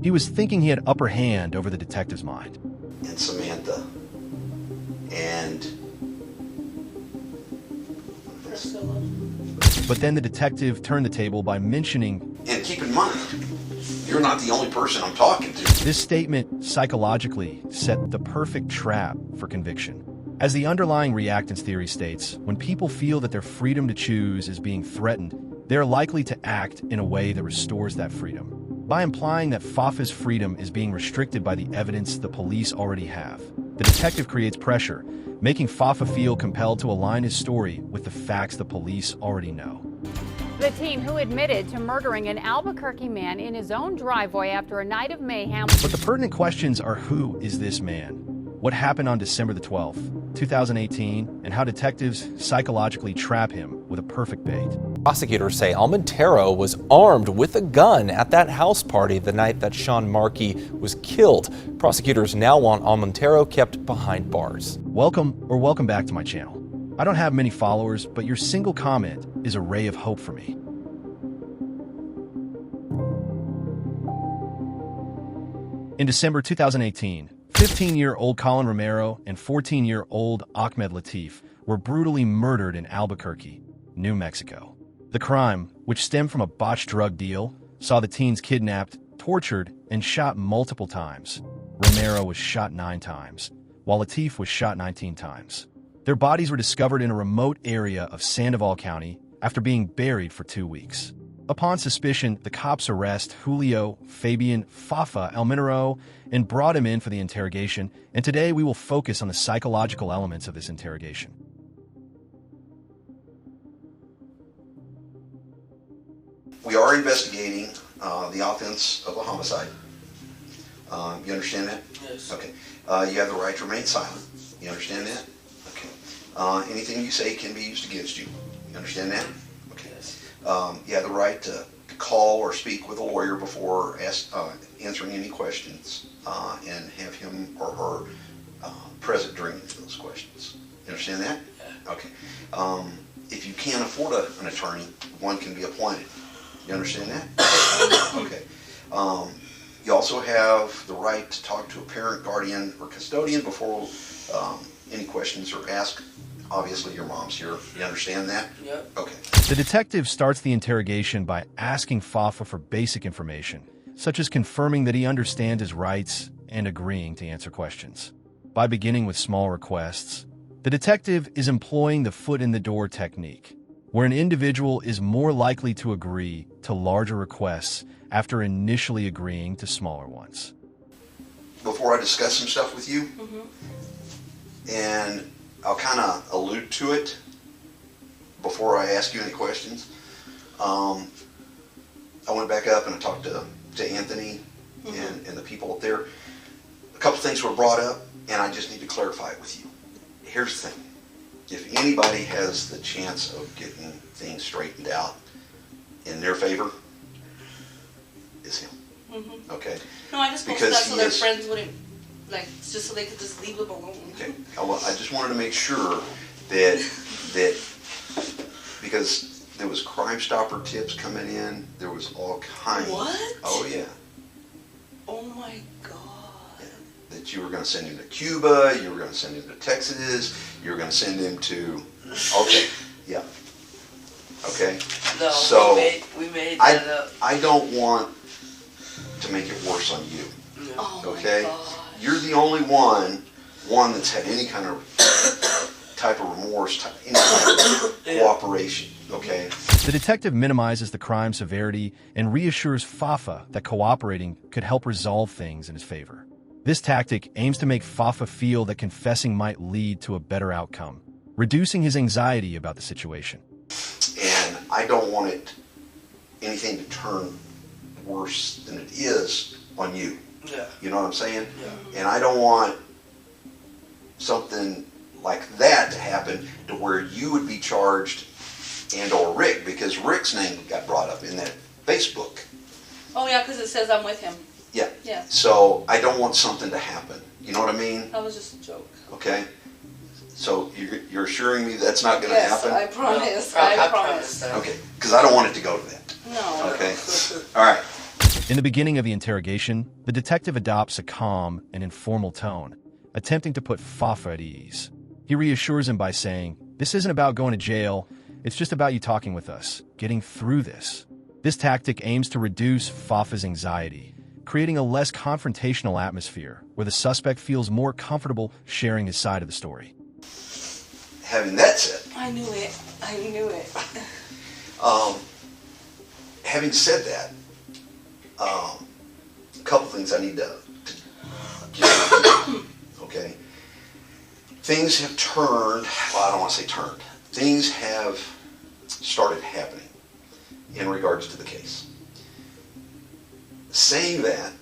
He was thinking he had upper hand over the detective's mind. And Samantha. And But then the detective turned the table by mentioning, and keep in mind, you're not the only person I'm talking to. this statement psychologically set the perfect trap for conviction. As the underlying reactance theory states, when people feel that their freedom to choose is being threatened, they are likely to act in a way that restores that freedom. By implying that Fafa's freedom is being restricted by the evidence the police already have, the detective creates pressure, making Fafa feel compelled to align his story with the facts the police already know. The teen who admitted to murdering an Albuquerque man in his own driveway after a night of mayhem. But the pertinent questions are, who is this man? What happened on December the 12th, 2018, and how detectives psychologically trap him with a perfect bait. Prosecutors say Almontero was armed with a gun at that house party the night that Sean Markey was killed. Prosecutors now want Almontero kept behind bars. Welcome back to my channel. I don't have many followers, but your single comment is a ray of hope for me. In December 2018, 15-year-old Colin Romero and 14-year-old Ahmed Latif were brutally murdered in Albuquerque, New Mexico. The crime, which stemmed from a botched drug deal, saw the teens kidnapped, tortured, and shot multiple times. Romero was shot 9 times, while Latif was shot 19 times. Their bodies were discovered in a remote area of Sandoval County after being buried for 2 weeks. Upon suspicion, the cops arrest Julio Fabian Fafa Almontero and brought him in for the interrogation, and today we will focus on the psychological elements of this interrogation. We are investigating the offense of a homicide. You understand that? Yes. Okay. You have the right to remain silent. You understand that? Okay. Anything you say can be used against you. You understand that? Okay. Yes. You have the right to call or speak with a lawyer before answering any questions and have him or her present during those questions. You understand that? Yeah. Okay. If you can't afford an attorney, one can be appointed. You understand that? Okay. You also have the right to talk to a parent, guardian, or custodian before any questions are asked. Obviously, your mom's here. You understand that? Yep. Okay. The detective starts the interrogation by asking Fafa for basic information, such as confirming that he understands his rights and agreeing to answer questions. By beginning with small requests, the detective is employing the foot-in-the-door technique, where an individual is more likely to agree to larger requests after initially agreeing to smaller ones. Before I discuss some stuff with you, and I'll kind of allude to it before I ask you any questions. I went back up and I talked to Anthony and the people up there. A couple things were brought up, and I just need to clarify it with you. Here's the thing. If anybody has the chance of getting things straightened out in their favor, it's him. Okay? No, I just posted that so their friends wouldn't, like, just so they could just leave them alone. Okay. I just wanted to make sure that because there was Crime Stopper tips coming in, there was all kinds. What? Oh yeah. Oh my God. That you were going to send him to Cuba, you were going to send him to Texas, you were going to send him to. Okay. Yeah. Okay. No. So we made that up. I don't want to make it worse on you. No. Oh Okay. my God. You're the only one that's had any kind of type of remorse, any kind of cooperation. Okay. The detective minimizes the crime severity and reassures Fafa that cooperating could help resolve things in his favor. This tactic aims to make Fafa feel that confessing might lead to a better outcome, reducing his anxiety about the situation. And I don't want anything to turn worse than it is on you. Yeah. You know what I'm saying? Yeah. And I don't want something like that to happen to where you would be charged and or Rick, because Rick's name got brought up in that Facebook. Oh yeah, because it says I'm with him. Yeah. Yeah. So I don't want something to happen. You know what I mean? That was just a joke. Okay. So you're assuring me that's not going to happen? Yes, I promise. No, I promise. Okay. Because I don't want it to go to that. No. Okay. All right. In the beginning of the interrogation, the detective adopts a calm and informal tone, attempting to put Fafa at ease. He reassures him by saying, "This isn't about going to jail, it's just about you talking with us, getting through this." This tactic aims to reduce Fafa's anxiety, creating a less confrontational atmosphere where the suspect feels more comfortable sharing his side of the story. Having that said, I knew it. I knew it. having said that, a couple things I need to get. Okay, things have turned. Well, I don't want to say turned. Things have started happening in regards to the case. Saying that,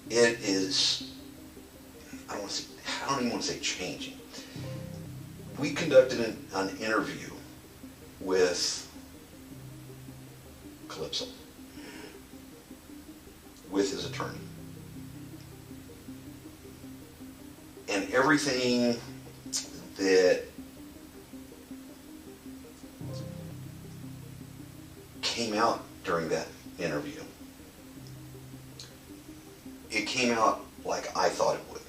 it is. I don't even want to say changing. We conducted an interview with Calypso, with his attorney. And everything that came out during that interview, it came out like I thought it would.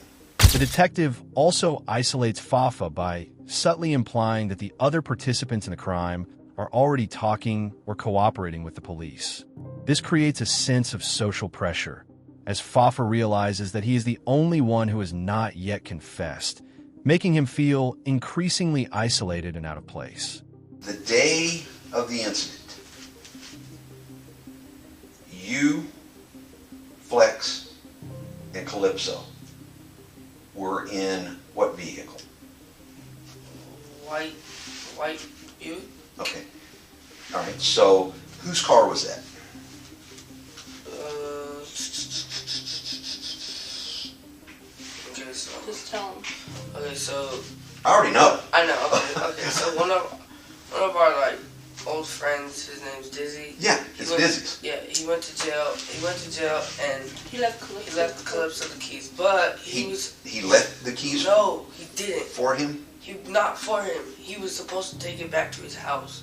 The detective also isolates Fafa by subtly implying that the other participants in the crime are already talking or cooperating with the police. This creates a sense of social pressure, as Fafa realizes that he is the only one who has not yet confessed, making him feel increasingly isolated and out of place. The day of the incident, you, Flex, and Calypso were in what vehicle? White Buick. Okay. All right. So, whose car was that? Okay, so. Just tell him. Okay, so. I already know. I know. Okay. So one of our like old friends, his name's Dizzy. Yeah, it's Dizzy's. Yeah, he went to jail. He went to jail and He left Calypso. he left Calypso the keys, but He left the keys No, he didn't. for him? Not for him. He was supposed to take it back to his house.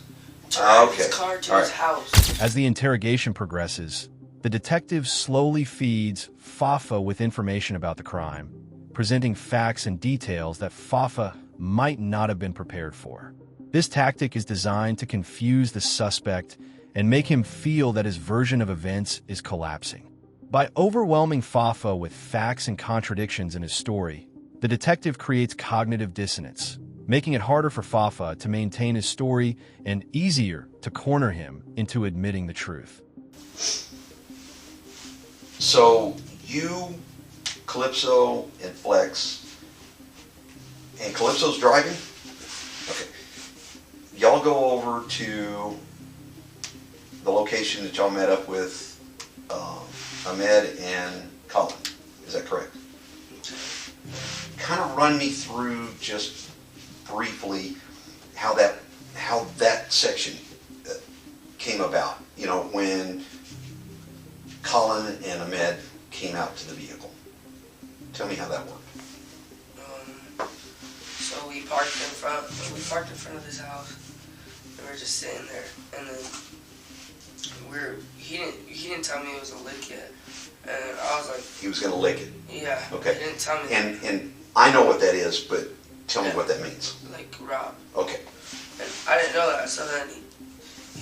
Okay. His car to All his right. house. As the interrogation progresses, the detective slowly feeds Fafa with information about the crime, presenting facts and details that Fafa might not have been prepared for. This tactic is designed to confuse the suspect and make him feel that his version of events is collapsing. By overwhelming Fafa with facts and contradictions in his story, the detective creates cognitive dissonance, making it harder for Fafa to maintain his story and easier to corner him into admitting the truth. So, you, Calypso, and Flex, and Calypso's driving? Okay. Y'all go over to the location that y'all met up with Ahmed and Colin. Is that correct? Kind of run me through just briefly how that section came about. You know, when Colin and Ahmed came out to the vehicle. Tell me how that worked. So we parked in front of his house. And we were just sitting there, and then he didn't tell me it was a lick yet, and I was like, He was going to lick it. yeah. Okay. He didn't tell me. And I know what that is, but tell me what that means. Like rob. Okay. And I didn't know that, so then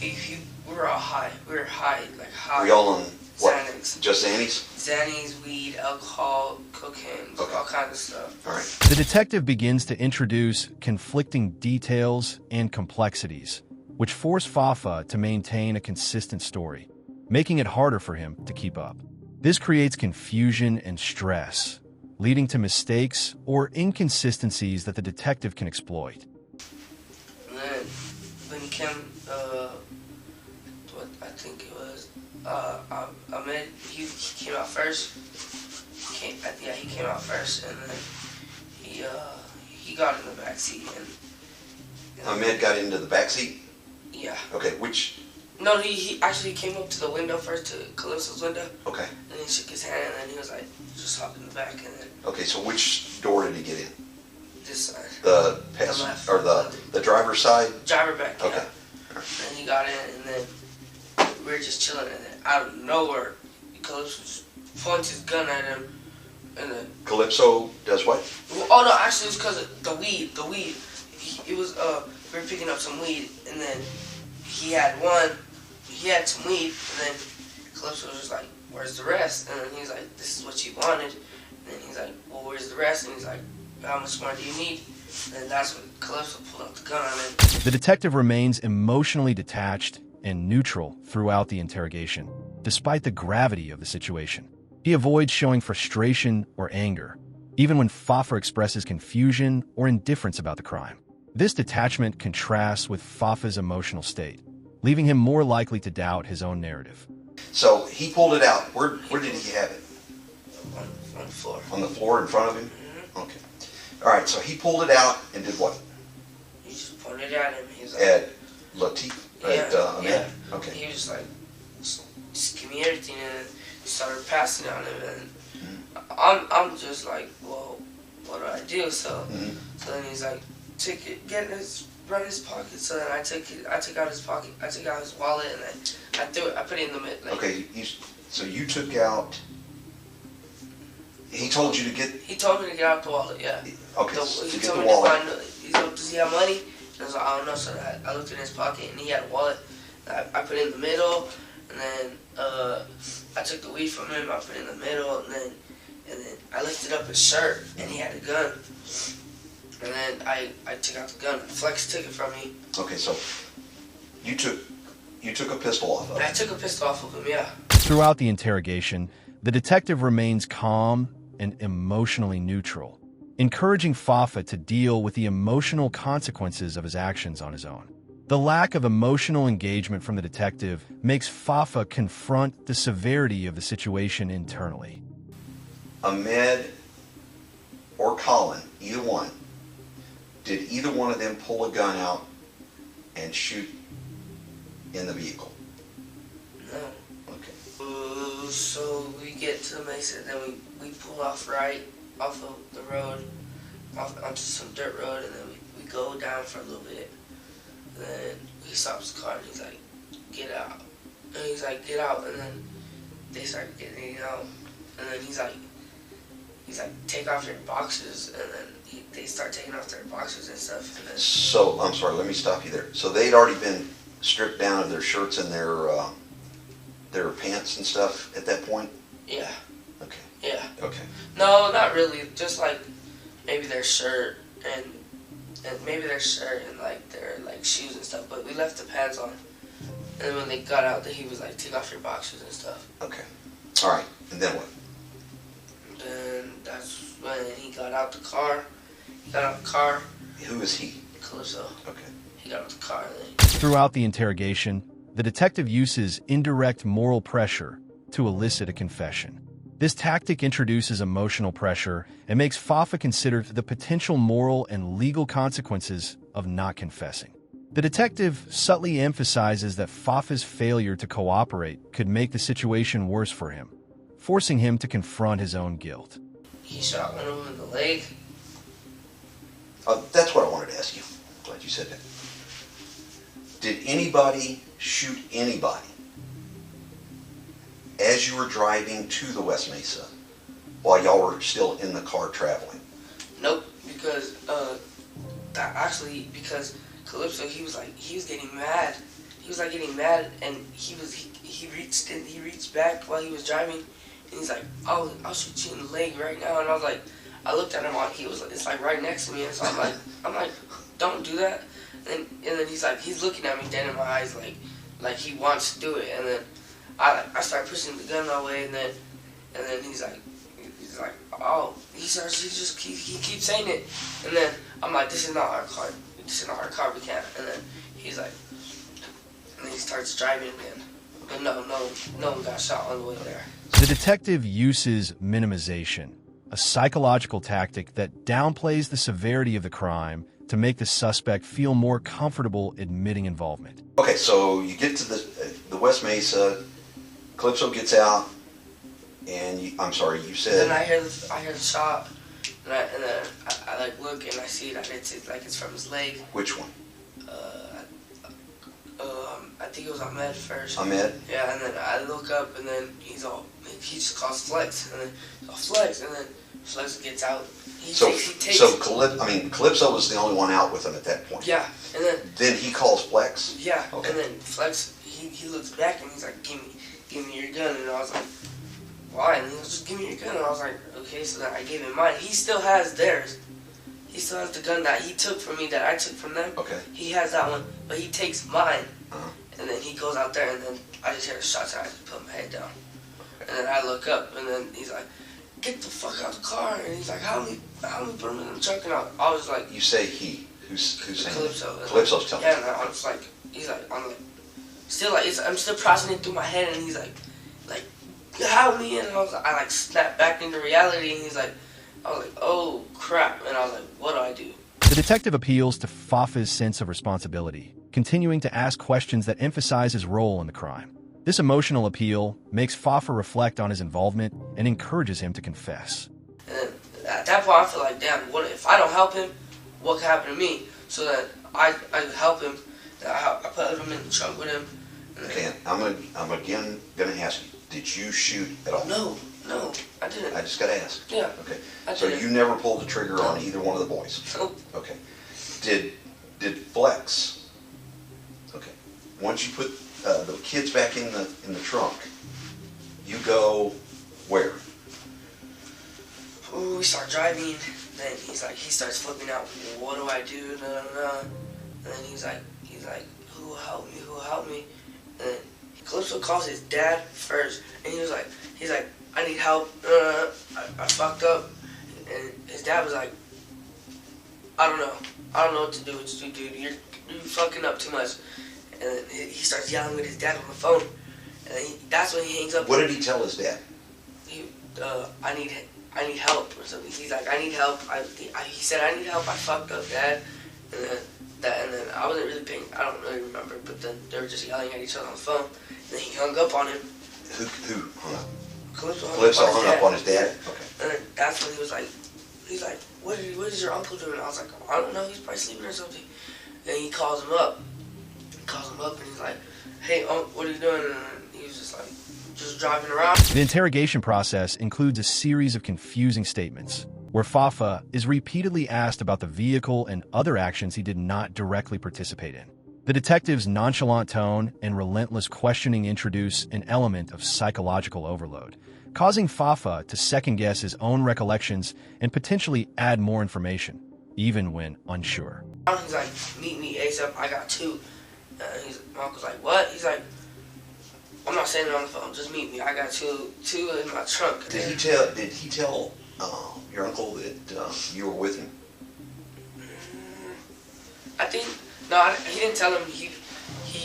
we were all high. We were high, like high. Were y'all on what? Xanax. Just Xannies? Xannies, weed, alcohol, cocaine, Okay. all kinds of stuff. All right. The detective begins to introduce conflicting details and complexities, which force Fafa to maintain a consistent story, making it harder for him to keep up. This creates confusion and stress, leading to mistakes or inconsistencies that the detective can exploit. And then when he came, what I think it was, Ahmed, he came out first. He came out first, and then he got in the back seat, and Ahmed got into the back seat? yeah. Okay, which? No, he actually came up to the window first, to Calypso's window, Okay. and he shook his hand, and then he was like, just hop in the back, and then Okay, so which door did he get in? this side. The The pass left. or the driver's side? Driver back, yeah. Okay. And he got in, and then we were just chilling, and then out of nowhere, Calypso just points his gun at him, and then Calypso does what? oh no, actually it was because of the weed. It was we were picking up some weed, and then he had some weed, and then Calypso was just like, "Where's the rest?" And then he's like, "This is what you wanted." And then he's like, "Well, where's the rest?" And he's like, "How much more do you need?" And that's when Calypso pulled out the gun on him. The detective remains emotionally detached and neutral throughout the interrogation, despite the gravity of the situation. He avoids showing frustration or anger, even when Fafa expresses confusion or indifference about the crime. This detachment contrasts with Fafa's emotional state, leaving him more likely to doubt his own narrative. So he pulled it out. Where did he have it? On the floor. On the floor in front of him? Mm-hmm. Okay. All right, so he pulled it out and did what? He just pointed at him. He was like, At Latif? Ahmed? yeah. Okay. He was just like, just give me everything, and he started passing on him, and I'm just like, well, what do I do? So then he's like, run his pocket. So then I took out his pocket, I took out his wallet, and then I threw it. I put it in the mid. Like, Okay, so you took out. He told you to get. he told me to get out the wallet. Yeah. Okay, He to get told the me to wallet. find. He told, does he have money? And I was like, I don't know. So I looked in his pocket, and he had a wallet. I put it in the middle, and then I took the weed from him. I put it in the middle, and then I lifted up his shirt, and he had a gun. And then I took out the gun. Flex took it from me. Okay, so you took a pistol off of And I him. took a pistol off of him. Yeah. Throughout the interrogation, the detective remains calm and emotionally neutral, encouraging Fafa to deal with the emotional consequences of his actions on his own. The lack of emotional engagement from the detective makes Fafa confront the severity of the situation internally. Ahmed or Colin, either one, did either one of them pull a gun out and shoot in the vehicle? No. Okay. So we get to the Mesa, then we pull off right off of the road, off onto some dirt road, and then we go down for a little bit. And then he stops the car and he's like, "Get out." And he's like, "Get out." And then they start getting out. And then he's like, "Take off your boxes." And then they start taking off their boxes and stuff. And then So, I'm sorry, let me stop you there. So they'd already been stripped down of their shirts and their pants and stuff at that point? yeah, Okay. yeah. Okay. No, not really. Just like maybe their shirt and maybe their shirt and like their like shoes and stuff. But we left the pants on. And then when they got out, he was like, "Take off your boxers and stuff." Okay. All right. And then what? Then that's when he got out the car. He got out the car. Who is he? Calypso. Okay. He got out the car. And then Throughout the interrogation, the detective uses indirect moral pressure to elicit a confession. This tactic introduces emotional pressure and makes Fafa consider the potential moral and legal consequences of not confessing. The detective subtly emphasizes that Fafa's failure to cooperate could make the situation worse for him, forcing him to confront his own guilt. he shot one of them in the leg. That's what I wanted to ask you. Glad you said that. Did anybody shoot anybody as you were driving to the West Mesa while y'all were still in the car traveling? Nope, because because Calypso, he was getting mad. He was like getting mad, and he reached back while he was driving, and he's like, I'll shoot you in the leg right now. And I was like, I looked at him like it's like right next to me, and so I'm like, don't do that. And then he's looking at me dead in my eyes like he wants to do it. And then I start pushing the gun away, and then he's like, oh, he keeps saying it. And then I'm like, this is not our car. This is not our car. We can't. And then he's like, and then he starts driving again. But no one got shot on the way there. The detective uses minimization, a psychological tactic that downplays the severity of the crime to make the suspect feel more comfortable admitting involvement. Okay, so you get to the West Mesa, Calypso gets out, and you said... Then I hear the shot, and then I like look and I see that it's from his leg. Which one? I think it was Ahmed first. Ahmed? Yeah, and then I look up, and then he just calls Flex, and then Flex, and then Flex gets out. So Calypso was the only one out with him at that point. Yeah, and then he calls Flex. Yeah, okay. And then Flex, he looks back and he's like, give me your gun, and I was like, why? And he was just, give me your gun, and I was like, okay. So then I gave him mine. He still has theirs. He still has the gun that he took from me, that I took from them. Okay. He has that one, but he takes mine, Uh-huh. and then he goes out there, and then I just hear the shots, and I just put my head down, and then I look up, and then he's like, get the fuck out of the car, and he's like, how me put him in the truck, and I was like, You say he. Who's saying Calypso. Calypso's telling you. Yeah, and I was like, he's like, I'm still processing it through my head, and he's like, help me, and I like snapped back into reality, and I was like, oh crap, and I was like, what do I do? The detective appeals to Fafa's sense of responsibility, continuing to ask questions that emphasize his role in the crime. This emotional appeal makes Fafa reflect on his involvement and encourages him to confess. And at that point, I feel like, damn, what if I don't help him? What can happen to me? So that I help him. I put him in the trunk with him. Okay, I'm again gonna ask you: did you shoot at all? No, I didn't. I just gotta ask. Yeah. Okay. I So didn't. you never pulled the trigger on either one of the boys? Nope. Okay. Did Flex? Okay. Once you put the kids back in the trunk, you go where? Ooh, we start driving. Then he starts flipping out. What do I do? And then he's like, who will help me? Who will help me? And then Calypso calls his dad first, and he's like, I need help. I fucked up. And his dad was like, I don't know what to do with you, dude. You're fucking up too much. And then he starts yelling with his dad on the phone. And then that's when he hangs up. What did he tell his dad? I need help or something. He's like, I need help. He said, I need help. I fucked up, Dad. And then I wasn't really paying. I don't really remember. But then they were just yelling at each other on the phone. And then he hung up on him. Who hung up? Calypso hung up on his dad. Okay. And then that's when he's like, what is your uncle doing? And I was like, I don't know. He's probably sleeping or something. And he calls him up. And he's like, hey, what are you doing? And he was just like, just driving around. The interrogation process includes a series of confusing statements, where Fafa is repeatedly asked about the vehicle and other actions he did not directly participate in. The detective's nonchalant tone and relentless questioning introduce an element of psychological overload, causing Fafa to second-guess his own recollections and potentially add more information, even when unsure. He's like, meet me ASAP, I got two. My uncle's like, what? He's like, I'm not saying it on the phone, just meet me. I got two in my trunk. Did he tell your uncle that you were with him? I think, no, he didn't tell him. He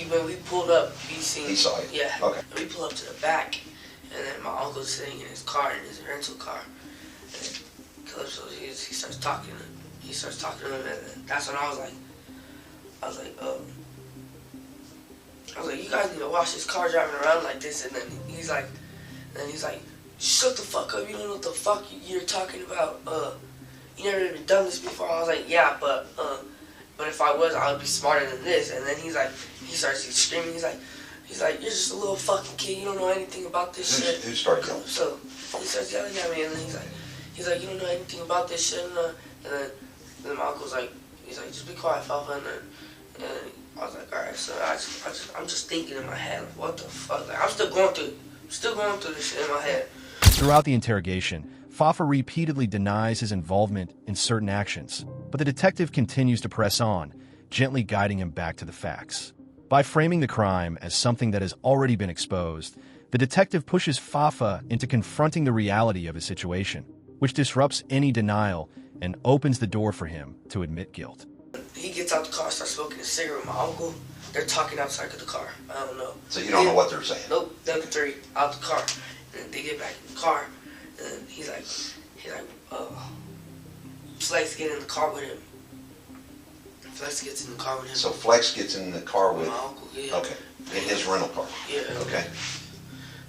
when we pulled up, he saw it? Yeah. Okay. We pulled up to the back, and then my uncle's sitting in his car, in his rental car. And then Calypso, he starts talking to him. And then that's when I was like, you guys need to watch this car driving around like this. And then he's like, shut the fuck up. You don't know what the fuck you're talking about. You never even done this before. I was like, yeah, but if I was, I would be smarter than this. And then he starts screaming. He's like, you're just a little fucking kid. You don't know anything about this shit. Who started yelling? So he starts yelling at me, and then he's like, you don't know anything about this shit. And then my uncle's like, just be quiet, Fafa. And then I was like, all right. So I'm just thinking in my head, like, what the fuck? Like, I'm still going through this shit in my head. Throughout the interrogation, Fafa repeatedly denies his involvement in certain actions, but the detective continues to press on, gently guiding him back to the facts. By framing the crime as something that has already been exposed, the detective pushes Fafa into confronting the reality of his situation, which disrupts any denial and opens the door for him to admit guilt. He gets out the car, starts smoking a cigarette with my uncle. They're talking outside of the car. I don't know. So you don't know what they're saying? Nope, them three out the car. And then they get back in the car, and then he's like, Flex get in the car with him. Flex gets in the car with him. So Flex gets in the car with my uncle, yeah. Okay, in his rental car. Yeah. Okay.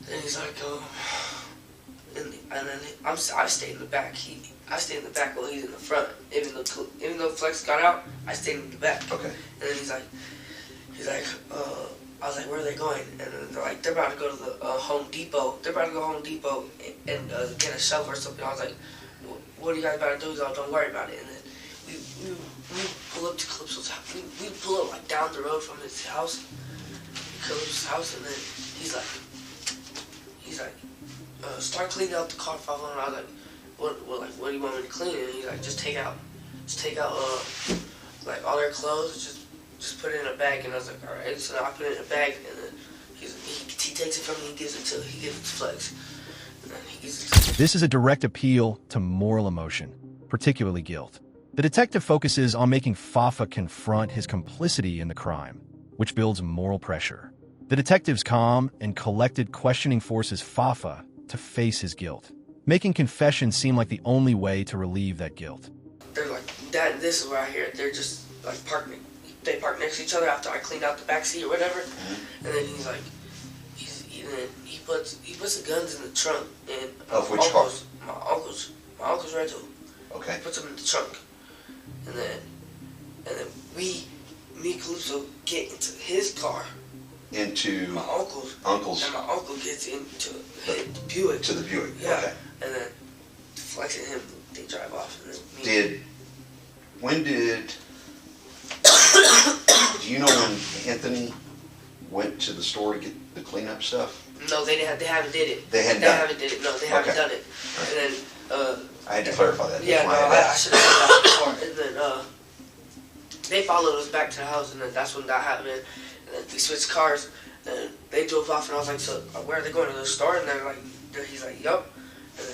Then he's like, and then I stayed in the back. I stayed in the back while he's in the front. Even though Flex got out, I stayed in the back. Okay. And then he's like, I was like, where are they going? And then they're like, they're about to go to the Home Depot. They're about to go to Home Depot and get a shovel or something. I was like, what are you guys about to do? He's like, don't worry about it. And then we pull up to Calypso's house. We pull up like down the road from his house, Calypso's house, and then he's like, start cleaning out the car, Fafa. And I was like, what do you want me to clean? And he's like, just take out like all their clothes, just put it in a bag. And I was like, all right. So I put it in a bag, and then he takes it from me, he gives it to Flex. And then he gives it to This is a direct appeal to moral emotion, particularly guilt. The detective focuses on making Fafa confront his complicity in the crime, which builds moral pressure. The detective's calm and collected questioning forces Fafa to face his guilt, making confession seem like the only way to relieve that guilt. They're like, Dad, this is where I hear it. They're just like they park next to each other after I cleaned out the back seat or whatever. And then he's like, he puts the guns in the trunk. And Of which car? My uncle's rental. Okay. He puts them in the trunk. And then me and Calypso get into his car. Into my uncle's. And my uncle gets into the Buick. To the Buick. Yeah. Okay. And then Flex and him, they drive off. And then do you know when Anthony went to the store to get the cleanup stuff? No, they haven't did it. They haven't did it. No, they haven't done it. Right. And then I had to clarify that. yeah, no, I should have said that before. And then they followed us back to the house, and then that's when that happened. And then they switched cars, and they drove off, and I was like, so where are they going, to the store? And they're like, he's like, yup. And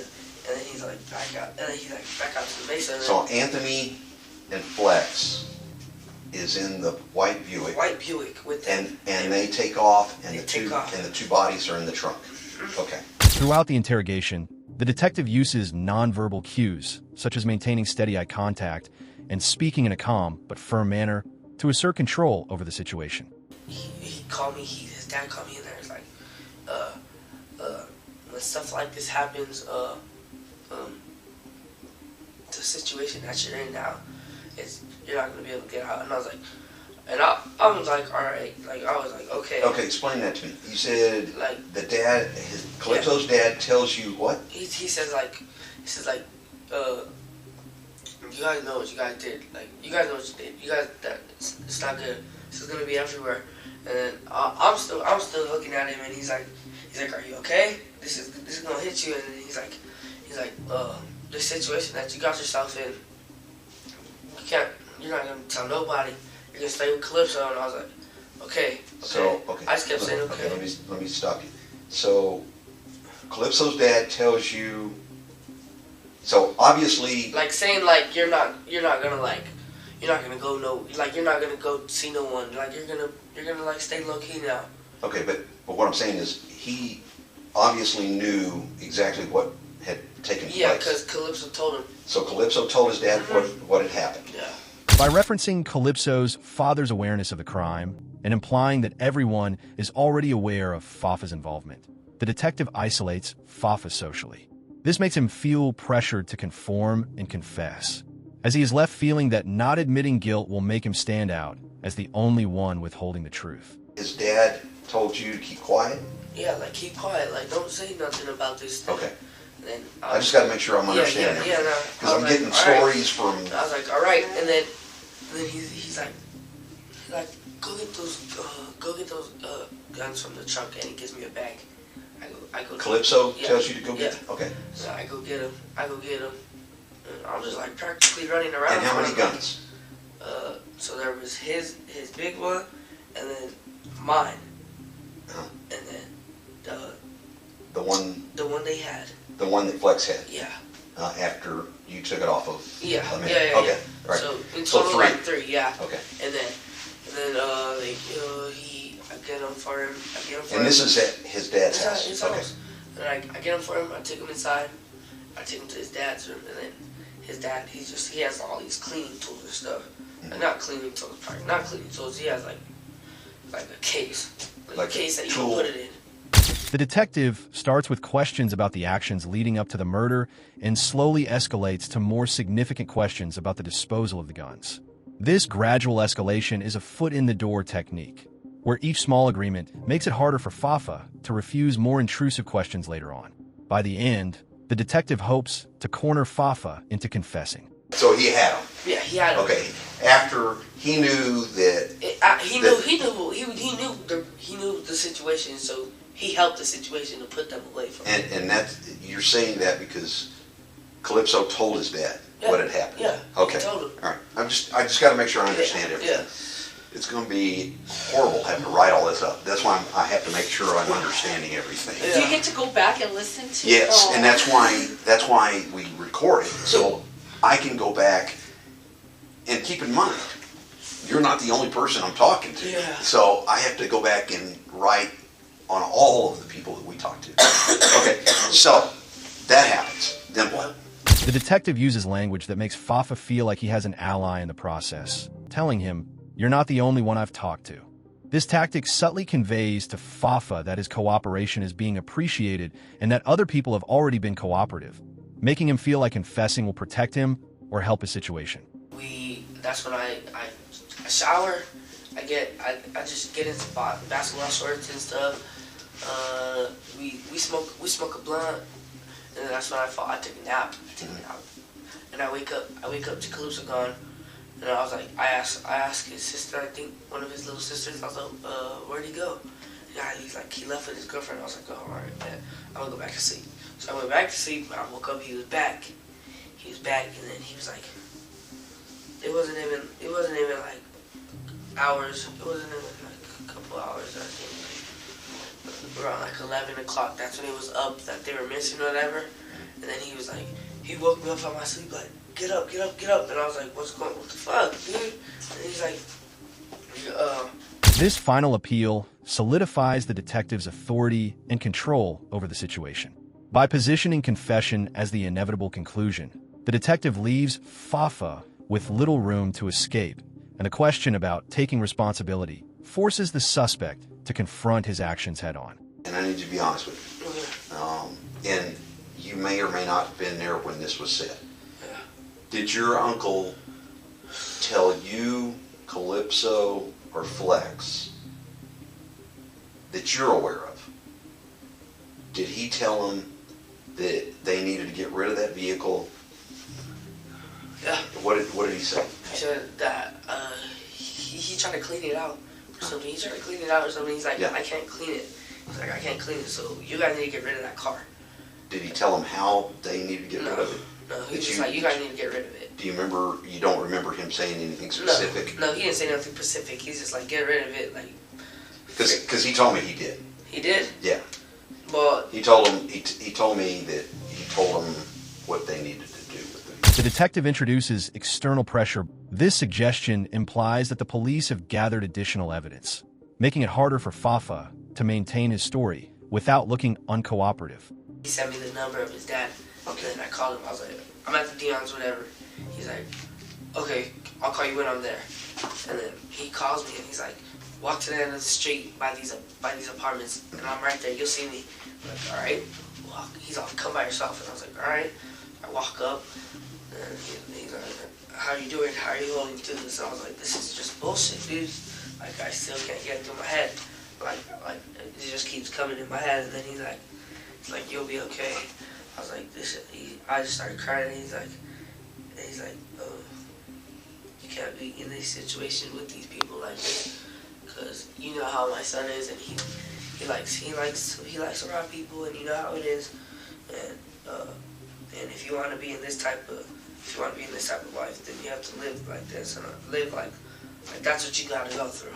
then he's like, back out. And then he's like, back out to the mesa. And So Anthony and Flex is in the white Buick. White Buick with them. And they take off, and They the take off. two bodies are in the trunk. Okay. Throughout the interrogation, the detective uses nonverbal cues, such as maintaining steady eye contact and speaking in a calm but firm manner to assert control over the situation. He called me, his dad called me in there. It's like, when stuff like this happens, the situation that you're in now, you're not gonna be able to get out. And I was like, I was like, all right, like I was like, okay. Okay, explain that to me. You said like the dad, Calypso's dad tells you what? He says like, you guys know what you guys did. Like, you guys know what you did. You guys, it's not good. This is gonna be everywhere. And then I'm still looking at him, and he's like, are you okay? This is gonna hit you. And then he's like, this situation that you got yourself in, you're not gonna tell nobody. You're gonna stay with Calypso. And I was like, okay. So, okay. I just kept saying, okay. Let me stop you. So, Calypso's dad tells you. So obviously, like saying like you're not gonna go see no one. Like you're gonna like stay low key now. Okay, but what I'm saying is he obviously knew exactly what had taken place. Yeah, because Calypso told him. So Calypso told his dad what had happened. Yeah. By referencing Calypso's father's awareness of the crime and implying that everyone is already aware of Fafa's involvement, the detective isolates Fafa socially. This makes him feel pressured to conform and confess, as he is left feeling that not admitting guilt will make him stand out as the only one withholding the truth. His dad told you to keep quiet? Yeah, like keep quiet, like don't say nothing about this thing. Okay. Then I just got to make sure I'm understanding. Yeah, no. Because I'm getting stories from. I was like, all right, and then he's like, go get those guns from the trunk, and he gives me a bag. I go. Calypso tells you to go get them? Okay. So I go get them. And I'm just like practically running around. And how many guns? So there was his big one, and then mine, and then the one they had. The one that Flex had. Yeah. After you took it off of. Yeah. Okay. Right. So in total, three. like 3. Yeah. Okay. And then I get them for him. And this is at his dad's house. His okay. house. And I get them for him. I take him inside. I take him to his dad's room, and then his dad, he has all these cleaning tools and stuff. Mm-hmm. Not cleaning tools, probably not cleaning tools. He has like a case, like a case that you tool. can put it in. The detective starts with questions about the actions leading up to the murder and slowly escalates to more significant questions about the disposal of the guns. This gradual escalation is a foot-in-the-door technique, where each small agreement makes it harder for Fafa to refuse more intrusive questions later on. By the end, the detective hopes to corner Fafa into confessing. So he had him. Yeah, he had him. Okay. After he knew that He knew the situation, so he helped the situation to put them away from him. and that you're saying that because Calypso told his dad what had happened. Yeah. Okay. He told him. All right. I just got to make sure I understand everything. Yeah. It's going to be horrible having to write all this up. That's why I have to make sure I'm understanding everything. Do you get to go back and listen to? Yes, and that's why we record it, so I can go back and keep in mind you're not the only person I'm talking to. Yeah. So I have to go back and write on all of the people that we talk to. Okay, so that happens. Then what? The detective uses language that makes Fafa feel like he has an ally in the process, telling him, "You're not the only one I've talked to." This tactic subtly conveys to Fafa that his cooperation is being appreciated and that other people have already been cooperative, making him feel like confessing will protect him or help his situation. That's when I shower. I just get into basketball shorts and stuff. We smoke a blunt, and then that's when I take a nap. And I wake up to Calypso gone. And I was like, I asked his sister, I think one of his little sisters, I was like, where'd he go? Yeah, he's like, he left with his girlfriend. I was like, oh, alright, man, I'm gonna go back to sleep. So I went back to sleep, and I woke up, he was back. And then he was like, it wasn't even like hours, it wasn't even like a couple hours, I think, around like 11 o'clock, that's when it was up, that they were missing or whatever. And then he was like, he woke me up from my sleep like, get up. And I was like, what the fuck, dude? And he's like, This final appeal solidifies the detective's authority and control over the situation. By positioning confession as the inevitable conclusion, the detective leaves Fafa with little room to escape, and the question about taking responsibility forces the suspect to confront his actions head-on. And I need you to be honest with me. And you may or may not have been there when this was said. Yeah. Did your uncle tell you, Calypso, or Flex that you're aware of? Did he tell them that they needed to get rid of that vehicle? Yeah. What did he say? He said that he tried to clean it out or something. He's like, Yeah. I can't clean it. He's like, I can't clean it, so you guys need to get rid of that car. Did he tell them how they needed to get rid of it? No, he was just like, you guys need to get rid of it. Do you remember, you don't remember him saying anything specific? No, he didn't say nothing specific. He's just like, get rid of it. Like, Because he told me he did. he did? Yeah. But He told him, he told me that he told them what they needed to do with it. The detective introduces external pressure. This suggestion implies that the police have gathered additional evidence, making it harder for Fafa to maintain his story without looking uncooperative. he sent me the number of his dad. Okay. And I called him. I was like, I'm at the Dion's, whatever. He's like, okay, I'll call you when I'm there. And then he calls me and he's like, walk to the end of the street by these apartments, and I'm right there. You'll see me. I'm like, all right. Walk. He's all, come by yourself. And I was like, all right. I walk up, and he's like, how are you doing? How are you holding to this? And I was like, this is just bullshit, dude. Like, I still can't get it through my head. Like it just keeps coming in my head. And then he's like, you'll be okay. I was like, I just started crying. And he's like, you can't be in this situation with these people like this, because you know how my son is, and he likes to rob people, and you know how it is, and if you want to be in this type of life, then you have to live like this and live like that's what you gotta go through,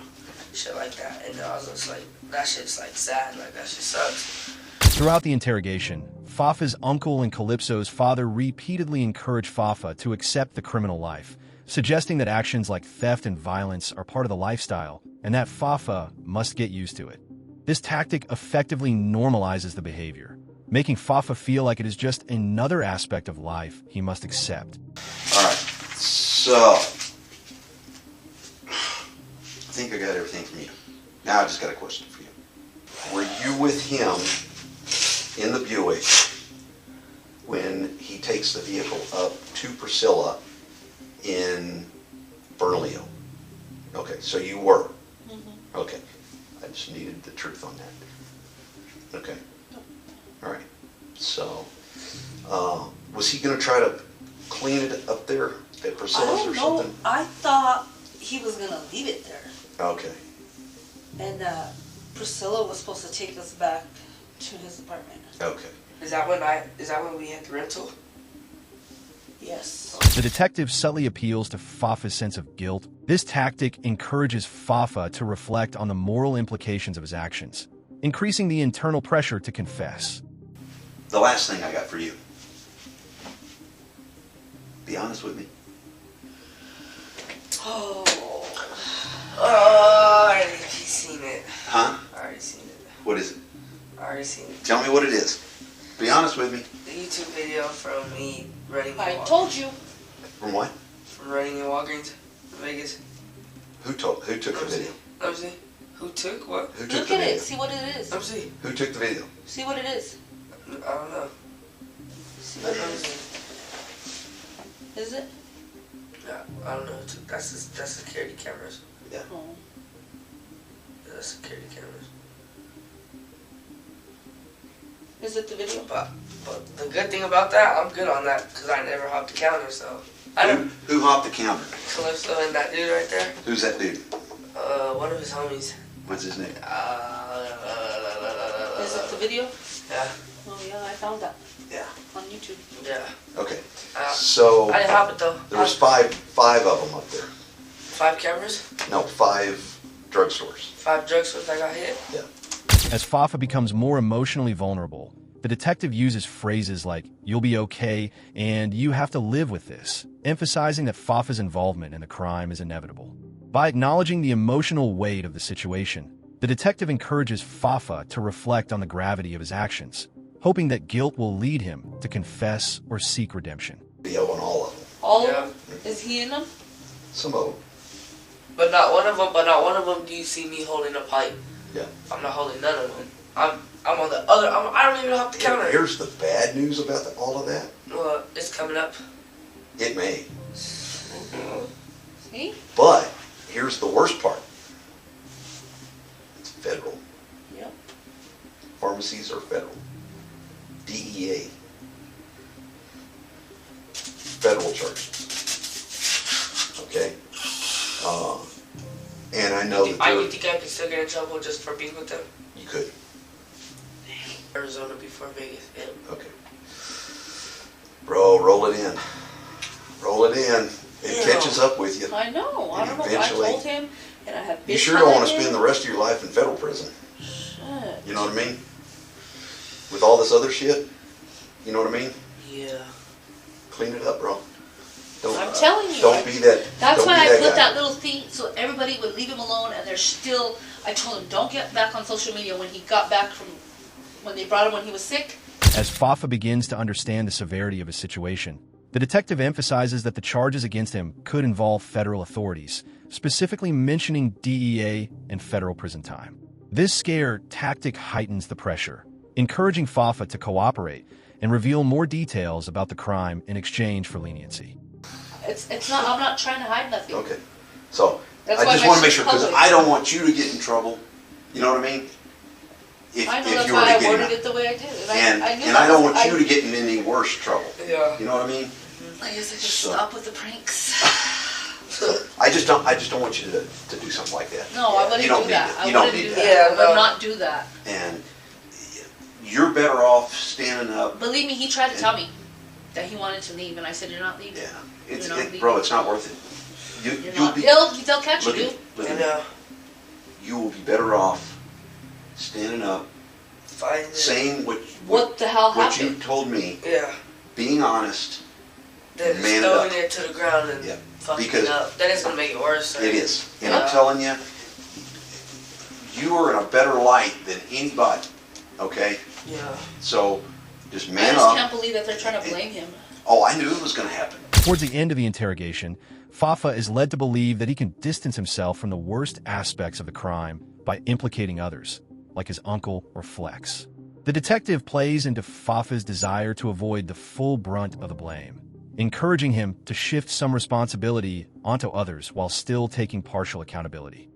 shit like that. And I was just like, that shit's like sad, like that shit sucks. Throughout the interrogation, Fafa's uncle and Calypso's father repeatedly encourage Fafa to accept the criminal life, suggesting that actions like theft and violence are part of the lifestyle and that Fafa must get used to it. This tactic effectively normalizes the behavior, making Fafa feel like it is just another aspect of life he must accept. All right, so I think I got everything from you. Now I just got a question for you. Were you with him in the Buick when he takes the vehicle up to Priscilla in Bernalillo? Okay, so you were. Okay. just needed the truth on that. Okay. All right. So, was he going to try to clean it up there at I Priscilla's don't or know. something? I thought he was gonna leave it there, Okay. and Priscilla was supposed to take us back to his apartment. Okay. Is that when we had the rental? Yes. The detective subtly appeals to Fafa's sense of guilt. This tactic encourages Fafa to reflect on the moral implications of his actions, increasing the internal pressure to confess. The last thing I got for you. Be honest with me. Oh, I already seen it. Huh? I already seen it. What is it? I already seen it. Tell me what it is. Be honest with me. The YouTube video from me running. I told you. From what? From running in Walgreens, in Vegas. Who took the video? Let me see. Who took what? Who took Look the at video? it. See what it is. Let me see. Who took the video? See what it is. I don't know. See what Let it me is. see. Is it? Yeah, I don't know. That's security cameras. Yeah. Oh. Yeah, that's security cameras. Is it the video? But the good thing about that, I'm good on that because I never hopped the counter. So I don't. Who hopped the counter? Calypso and that dude right there. Who's that dude? One of his homies. What's his name? Is it the video? Yeah. Oh yeah, I found that Yeah. on YouTube. Yeah. Okay. Uh, So I didn't hop it though. there was five of them up there. 5 cameras, No, 5 drugstores. 5 drugstores that got hit. Yeah. As Fafa becomes more emotionally vulnerable, the detective uses phrases like, "You'll be okay," and "You have to live with this," emphasizing that Fafa's involvement in the crime is inevitable. By acknowledging the emotional weight of the situation, the detective encourages Fafa to reflect on the gravity of his actions, hoping that guilt will lead him to confess or seek redemption. Video on all of them. All Yeah. of them? Is he in them? Some of them. But not one of them do you see me holding a pipe. Yeah. I'm not holding none of them. I'm on the other. I don't even hop the counter. Here's the bad news about all of that. Well, it's coming up. It may. See? But here's the worst part. It's federal. Yep. Pharmacies are federal. DEA. Federal charges. Okay? And I know that You think I could still get in trouble just for being with them? you could. Arizona before Vegas. Yeah. Okay. Bro, roll it in. Roll it in. It Yeah. catches up with you. I know. I And don't know. I eventually- told him, and I have. You sure don't want to spend the rest of your life in federal prison. Shit. You know what I mean? With all this other shit. You know what I mean? Yeah. Clean it up, bro. Don't, I'm telling you. Don't be that. That's don't why be I put guy. that little thing so everybody would leave him alone, and they're still. I told him don't get back on social media when he got back from when they brought him when he was sick. As Fafa begins to understand the severity of his situation, the detective emphasizes that the charges against him could involve federal authorities, specifically mentioning DEA and federal prison time. This scare tactic heightens the pressure, encouraging Fafa to cooperate and reveal more details about the crime in exchange for leniency. It's not. I'm not trying to hide nothing. Okay. So That's I why just my want to make shit's sure because public. I don't want you to get in trouble. You know what I mean? If, I know if that's you were why to I get worded in, it the way I did, and I knew and that I don't was- want you to get in any worse trouble. Yeah. You know what I mean? I guess I just So- stop with the pranks. So I just don't want you to do something like that. No, I wouldn't You don't do need that. it. I You don't wouldn't need do that. that. Yeah, I would no. not do that. And you're better off standing up. Believe me, he tried to tell me that he wanted to leave, and I said, "You're not leaving. Yeah. It's You're not leaving. bro. It's not worth it. You're You'll not. be. They'll catch you, Look at, dude." look I at know. you will be better off standing up, Fine. saying What the hell what you happened? told me, Yeah. being honest. Then Man just it throwing up. it to the ground and Yeah. fucking Because- it up. Then it's gonna make it worse. It is, and Yeah. I'm telling you, you are in a better light than anybody. Okay, Yeah. so just I man just up. can't believe that they're trying to blame him. Oh, I knew it was going to happen. Towards the end of the interrogation, Fafa is led to believe that he can distance himself from the worst aspects of the crime by implicating others, like his uncle or Flex. The detective plays into Fafa's desire to avoid the full brunt of the blame, encouraging him to shift some responsibility onto others while still taking partial accountability.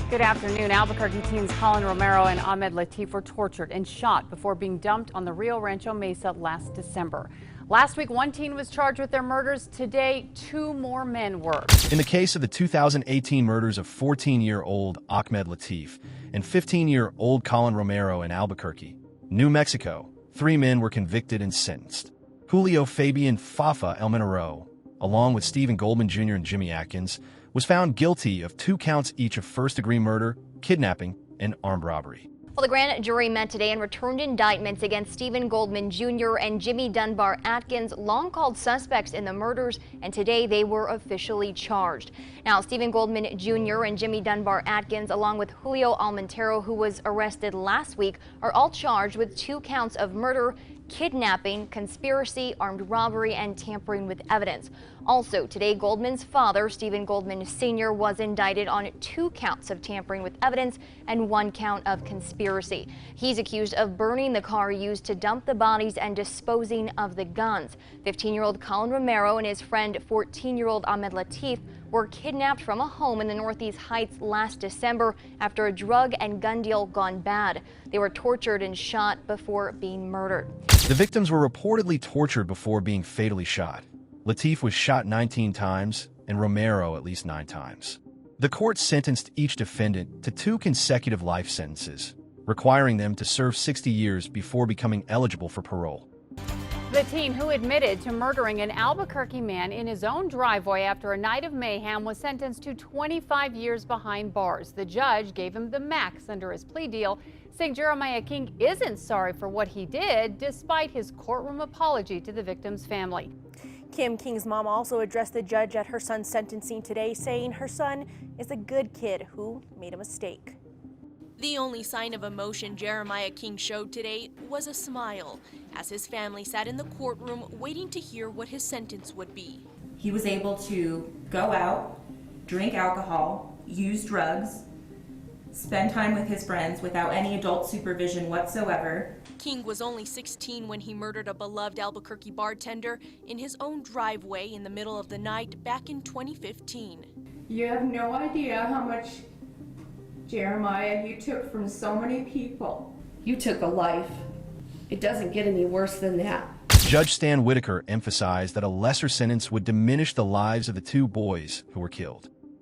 Good afternoon. Albuquerque teens Colin Romero and Ahmed Latif were tortured and shot before being dumped on the Rio Rancho Mesa last December. Last week, one teen was charged with their murders. Today, 2 more men were. In the case of the 2018 murders of 14-year-old Ahmed Latif and 15-year-old Colin Romero in Albuquerque, New Mexico, 3 men were convicted and sentenced. Julio Fabian Fafa Almenaro, along with Stephen Goldman Jr. and Jimmy Atkins, was found guilty of 2 counts each of first-degree murder, kidnapping, and armed robbery. Well, the grand jury met today and returned indictments against Stephen Goldman Jr. and Jimmy Dunbar Atkins, long called suspects in the murders, and today they were officially charged. Now, Stephen Goldman Jr. and Jimmy Dunbar Atkins, along with Julio Almenaro, who was arrested last week, are all charged with 2 counts of murder, kidnapping, conspiracy, armed robbery, and tampering with evidence. Also, today, Goldman's father, Stephen Goldman Sr., was indicted on 2 counts of tampering with evidence and 1 count of conspiracy. He's accused of burning the car used to dump the bodies and disposing of the guns. 15-year-old Colin Romero and his friend, 14-year-old Ahmed Latif, were kidnapped from a home in the Northeast Heights last December after a drug and gun deal gone bad. They were tortured and shot before being murdered. The victims were reportedly tortured before being fatally shot. Latif was shot 19 times and Romero at least 9 times. The court sentenced each defendant to 2 consecutive life sentences, requiring them to serve 60 years before becoming eligible for parole. The teen who admitted to murdering an Albuquerque man in his own driveway after a night of mayhem was sentenced to 25 years behind bars. The judge gave him the max under his plea deal, saying Jeremiah King isn't sorry for what he did, despite his courtroom apology to the victim's family. Kim King's mom also addressed the judge at her son's sentencing today, saying her son is a good kid who made a mistake. The only sign of emotion Jeremiah King showed today was a smile as his family sat in the courtroom waiting to hear what his sentence would be. He was able to go out, drink alcohol, use drugs, spend time with his friends without any adult supervision whatsoever. King was only 16 when he murdered a beloved Albuquerque bartender in his own driveway in the middle of the night back in 2015. You have no idea how much, Jeremiah, you took from so many people. You took a life. It doesn't get any worse than that. Judge Stan Whitaker emphasized that a lesser sentence would diminish the lives of the 2 boys who were killed.